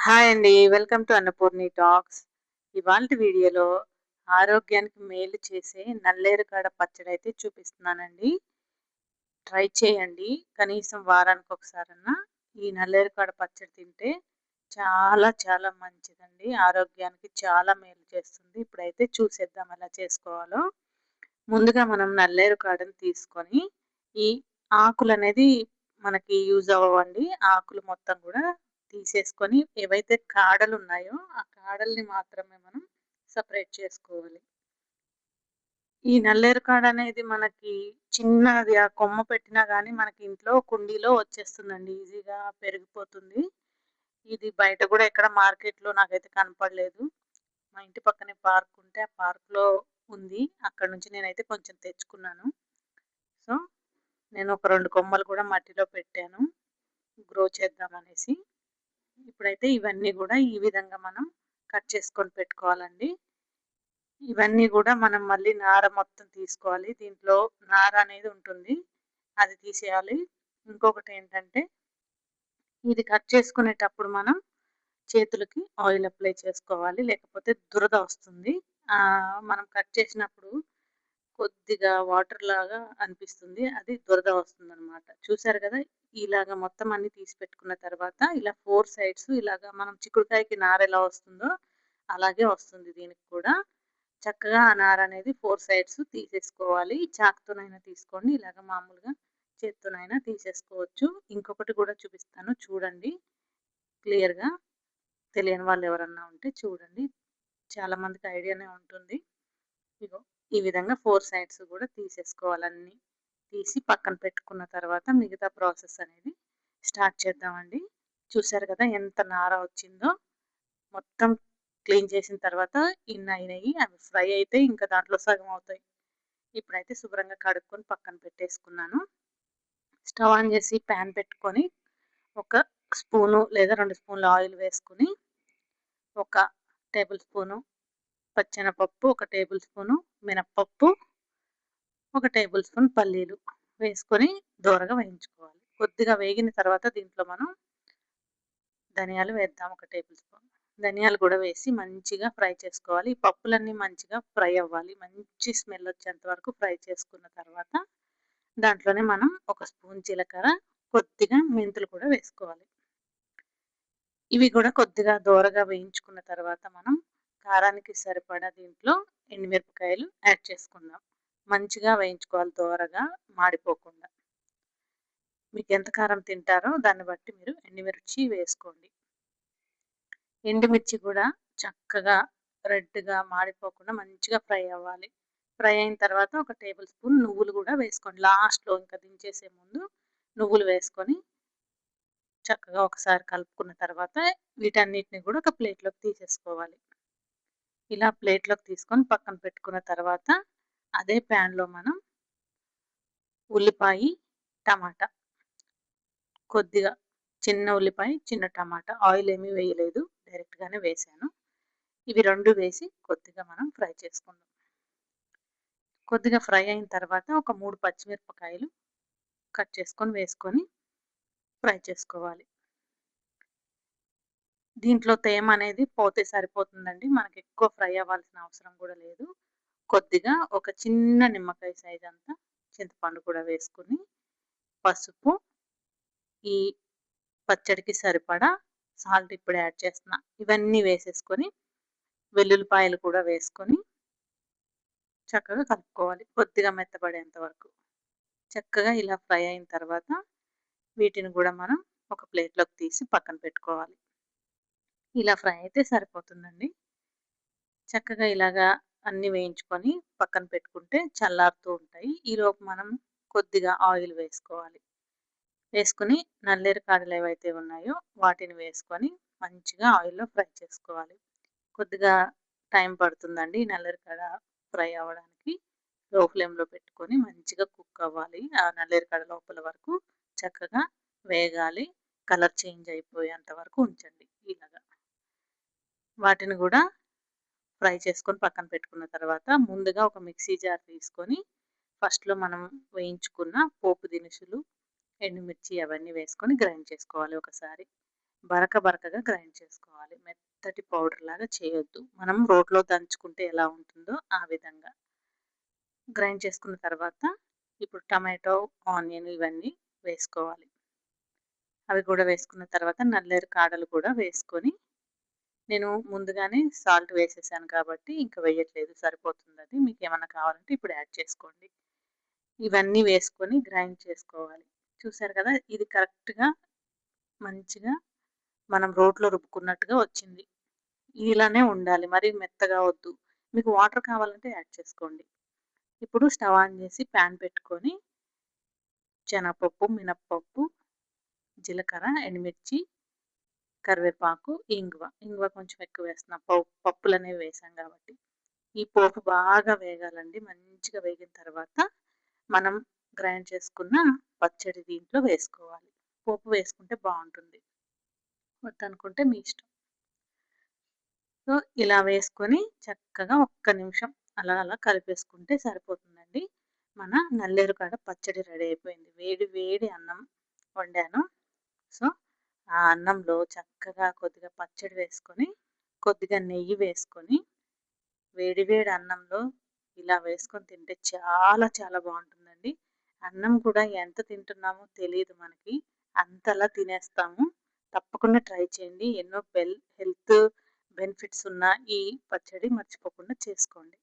Hi అండి. Welcome to Annapurni talks. ఇవాల్టి వీడియోలో ఆరోగ్యానికి మేలు చేసే నల్లేరుకాడ పచ్చడైతే చూపిస్తున్నానండి. ట్రై చేయండి. కనీసం వారానికి ఒకసారన్నా ఈ నల్లేరుకాడ పచ్చడి తింటే చాలా చాలా మంచిదండి. ఆరోగ్యానికి చాలా మేలు చేస్తుంది. ఇప్పుడైతే చూసేద్దాం ఎలా చేసుకోవాలో. ముందుగా మనం నల్లేరు కాడని తీసుకొని ఈ ఆకులనేది మనకి యూజ్ అవ్వవండి. ఆకులు మొత్తం కూడా తీసేసుకొని ఏవైతే కాడలున్నాయో ఆ కాడల్ని మాత్రమే మనం సెపరేట్ చేసుకోవాలి. ఈ నల్లేరు కాడ అనేది మనకి చిన్నది ఆ కొమ్మ పెట్టినా గానీ మనకి ఇంట్లో కుండీలో వచ్చేస్తుందండి. ఈజీగా పెరిగిపోతుంది. ఇది బయట గూడా ఎక్కడ మార్కెట్‌లో నాకైతే కనపడలేదు. మా ఇంటి పక్కనే పార్క్ ఉంటే ఆ పార్క్‌లో ఉంది. అక్కడి నుంచి నేనైతే కొంచెం తెచ్చుకున్నాను. సో, నేను ఒక 2 కొమ్మలు కూడా మట్టిలో పెట్టాను. గ్రో చేద్దామనేసి. ఇప్పుడైతే ఇవన్నీ గూడా ఈ విధంగా మనం కట్ చేసుకొని పెట్టుకోవాలండి. ఇవన్నీ గూడా మనం మళ్ళీ నార మొత్తం తీసుకోవాలి. దీంట్లో నార అనేది ఉంటుంది. అది తీసేయాలి. ఇంకొకటేంటంటే ఇది కట్ చేసుకునేటప్పుడు మనం చేతులకి ఆయిల్ అప్లై చేసుకోవాలి. లేకపోతే దురద వస్తుంది. మనం కట్ చేసినప్పుడు కొద్దిగా వాటర్ లాగా అనిపిస్తుంది. అది దురద వస్తుందనమాట. చూసారు గదా! ఇలాగ మొత్తం అన్నీ తీసి పెట్టుకున్న తర్వాత ఇలా 4 సైడ్స్ ఇలాగ మనం చిక్కుడుకాయకి నారెలా వస్తుందో అలాగే వస్తుంది దీనికి కూడా. చక్కగా ఆ నారనేది 4 సైడ్స్ తీసేసుకోవాలి. చాకుతోనైనా తీసుకోండి. ఇలాగ మామూలుగా చేత్తోనైనా తీసేసుకోవచ్చు. ఇంకొకటి గూడా చూపిస్తాను చూడండి క్లియర్‌గా. తెలియని వాళ్ళెవరన్నా ఉంటే చూడండి. చాలా మందికి ఐడియానే ఉంటుంది. ఇగో ఈ విధంగా 4 సైడ్స్ గూడా తీసేసుకోవాలన్నీ. తీసి పక్కన పెట్టుకున్న తర్వాత మిగతా ప్రాసెస్ అనేది స్టార్ట్ చేద్దామండి. చూసారు కదా ఎంత నార వచ్చిందో. మొత్తం క్లీన్ చేసిన తర్వాత ఇన్నయినయి. అవి ఫ్రై అయితే ఇంకా దాంట్లో సగం అవుతాయి. ఇప్పుడైతే శుభ్రంగా కడుక్కొని పక్కన పెట్టేసుకున్నాను. స్టవ్ ఆన్ చేసి పాన్ పెట్టుకొని ఒక స్పూను లేదా 2 స్పూన్ల ఆయిల్ వేసుకొని ఒక టేబుల్ స్పూను పచ్చెనపప్పు, ఒక టేబుల్ స్పూను మినపప్పు, ఒక టేబుల్ స్పూన్ పల్లీలు వేసుకొని దోరగా వేయించుకోవాలి. కొద్దిగా వేగిన తర్వాత దీంట్లో మనం ధనియాలు వేద్దాం ఒక టేబుల్ స్పూన్. ధనియాలు కూడా వేసి మంచిగా ఫ్రై చేసుకోవాలి. ఈ పప్పులన్నీ మంచిగా ఫ్రై అవ్వాలి. మంచి స్మెల్ వచ్చేంత వరకు ఫ్రై చేసుకున్న తర్వాత దాంట్లోనే మనం ఒక స్పూన్ జీలకర్ర, కొద్దిగా మెంతులు కూడా వేసుకోవాలి. ఇవి కూడా కొద్దిగా దోరగా వేయించుకున్న తర్వాత మనం కారానికి సరిపడా దీంట్లో ఎండుమిరపకాయలు యాడ్ చేసుకుందాం. మంచిగా వేయించుకోవాలి దోరగా మాడిపోకుండా. మీకు ఎంత కారం తింటారో దాన్ని బట్టి మీరు ఎండుమిర్చి వేసుకోండి. ఎండుమిర్చి కూడా చక్కగా రెడ్‌గా మాడిపోకుండా మంచిగా ఫ్రై అవ్వాలి. ఫ్రై అయిన తర్వాత ఒక టేబుల్ స్పూన్ నువ్వులు కూడా వేసుకోండి. లాస్ట్‌లో ఇంకా దించేసే ముందు నువ్వులు వేసుకొని చక్కగా ఒకసారి కలుపుకున్న తర్వాత వీటన్నిటిని కూడా ఒక ప్లేట్‌లోకి తీసేసుకోవాలి. ఇలా ప్లేట్‌లోకి తీసుకొని పక్కన పెట్టుకున్న తర్వాత అదే ప్యాన్‌లో మనం ఉల్లిపాయి, టమాటా కొద్దిగా చిన్న ఉల్లిపాయ, చిన్న టమాటా ఆయిల్ ఏమీ వేయలేదు. డైరెక్ట్‌గానే వేశాను. ఇవి 2 వేసి కొద్దిగా మనం ఫ్రై చేసుకుందాం. కొద్దిగా ఫ్రై అయిన తర్వాత ఒక 3 పచ్చిమిరపకాయలు కట్ చేసుకొని వేసుకొని ఫ్రై చేసుకోవాలి. దీంట్లో తేమ అనేది పోతే సరిపోతుందండి. మనకి ఎక్కువ ఫ్రై అవ్వాల్సిన అవసరం కూడా లేదు. కొద్దిగా ఒక చిన్న నిమ్మకాయ సైజ్ అంతా చింతపండు కూడా వేసుకొని, పసుపు, ఈ పచ్చడికి సరిపడా సాల్ట్ ఇప్పుడు యాడ్ చేస్తున్నా. ఇవన్నీ వేసేసుకొని, వెల్లుల్లిపాయలు కూడా వేసుకొని చక్కగా కలుపుకోవాలి. కొద్దిగా మెత్తబడేంత వరకు. చక్కగా ఇలా ఫ్రై అయిన తర్వాత వీటిని కూడా మనం ఒక ప్లేట్‌లోకి తీసి పక్కన పెట్టుకోవాలి. ఇలా ఫ్రై అయితే సరిపోతుందండి. చక్కగా ఇలాగా అన్నీ వేయించుకొని పక్కన పెట్టుకుంటే చల్లారుతూ ఉంటాయి. ఈలోపు మనం కొద్దిగా ఆయిల్ వేసుకోవాలి. వేసుకొని నల్లేరు కాడలు ఏవైతే ఉన్నాయో వాటిని వేసుకొని మంచిగా ఆయిల్‌లో ఫ్రై చేసుకోవాలి. కొద్దిగా టైం పడుతుందండి ఈ నల్లేరు కాడ ఫ్రై అవ్వడానికి. లో ఫ్లేమ్‌లో పెట్టుకొని మంచిగా కుక్ అవ్వాలి. ఆ నల్లేరు కాడ లోపల వరకు చక్కగా వేగాలి. కలర్ చేంజ్ అయిపోయేంత వరకు ఉంచండి ఇలాగా. వాటిని కూడా ఫ్రై చేసుకొని పక్కన పెట్టుకున్న తర్వాత ముందుగా ఒక మిక్సీ జార్ తీసుకొని ఫస్ట్‌లో మనం వేయించుకున్న పోపు దినుసులు, ఎండుమిర్చి అవన్నీ వేసుకొని గ్రైండ్ చేసుకోవాలి ఒకసారి. బరక బరకగా గ్రైండ్ చేసుకోవాలి. మెత్తటి పౌడర్ లాగా చేయొద్దు. మనం రోట్లో దంచుకుంటే ఎలా ఉంటుందో ఆ విధంగా గ్రైండ్ చేసుకున్న తర్వాత ఇప్పుడు టమాటో, ఆనియన్ ఇవన్నీ వేసుకోవాలి. అవి కూడా వేసుకున్న తర్వాత నల్లేరు కాడలు కూడా వేసుకొని, నేను ముందుగానే సాల్ట్ వేసేసాను కాబట్టి ఇంక వేయట్లేదు, సరిపోతుందది. మీకేమన్నా కావాలంటే ఇప్పుడు యాడ్ చేసుకోండి. ఇవన్నీ వేసుకొని గ్రైండ్ చేసుకోవాలి. చూసారు కదా! ఇది కరెక్ట్‌గా మంచిగా మనం రోట్లో రుబ్బుకున్నట్టుగా వచ్చింది. ఇలానే ఉండాలి. మరీ మెత్తగా వద్దు. మీకు వాటర్ కావాలంటే యాడ్ చేసుకోండి. ఇప్పుడు స్టవ్ ఆన్ చేసి పాన్ పెట్టుకొని శనగపప్పు, మినపప్పు, జీలకర్ర, ఎండుమిర్చి, కరివేపాకు, ఇంగువ. ఇంగువ కొంచెం ఎక్కువ వేస్తున్నాం. పప్పులనేవి వేసాం కాబట్టి. ఈ పోపు బాగా వేగాలండి. మంచిగా వేగిన తర్వాత మనం గ్రైండ్ చేసుకున్న పచ్చడి దీంట్లో వేసుకోవాలి. పోపు వేసుకుంటే బావుంటుంది. వద్దనుకుంటే మీ ఇష్టం. సో, ఇలా వేసుకొని చక్కగా ఒక్క నిమిషం అలా అలా కలిపేసుకుంటే సరిపోతుందండి. మన నల్లేరుకాడ పచ్చడి రెడీ అయిపోయింది. వేడి వేడి అన్నం వండాను. సో, ఆ అన్నంలో చక్కగా కొద్దిగా పచ్చడి వేసుకొని, కొద్దిగా నెయ్యి వేసుకొని, వేడి వేడి అన్నంలో ఇలా వేసుకొని తింటే చాలా చాలా బావుంటుందండి. అన్నం కూడా ఎంత తింటున్నామో తెలీదు మనకి. అంతలా తినేస్తాము. తప్పకుండా ట్రై చేయండి. ఎన్నో హెల్త్ బెనిఫిట్స్ ఉన్న ఈ పచ్చడి మర్చిపోకుండా చేసుకోండి.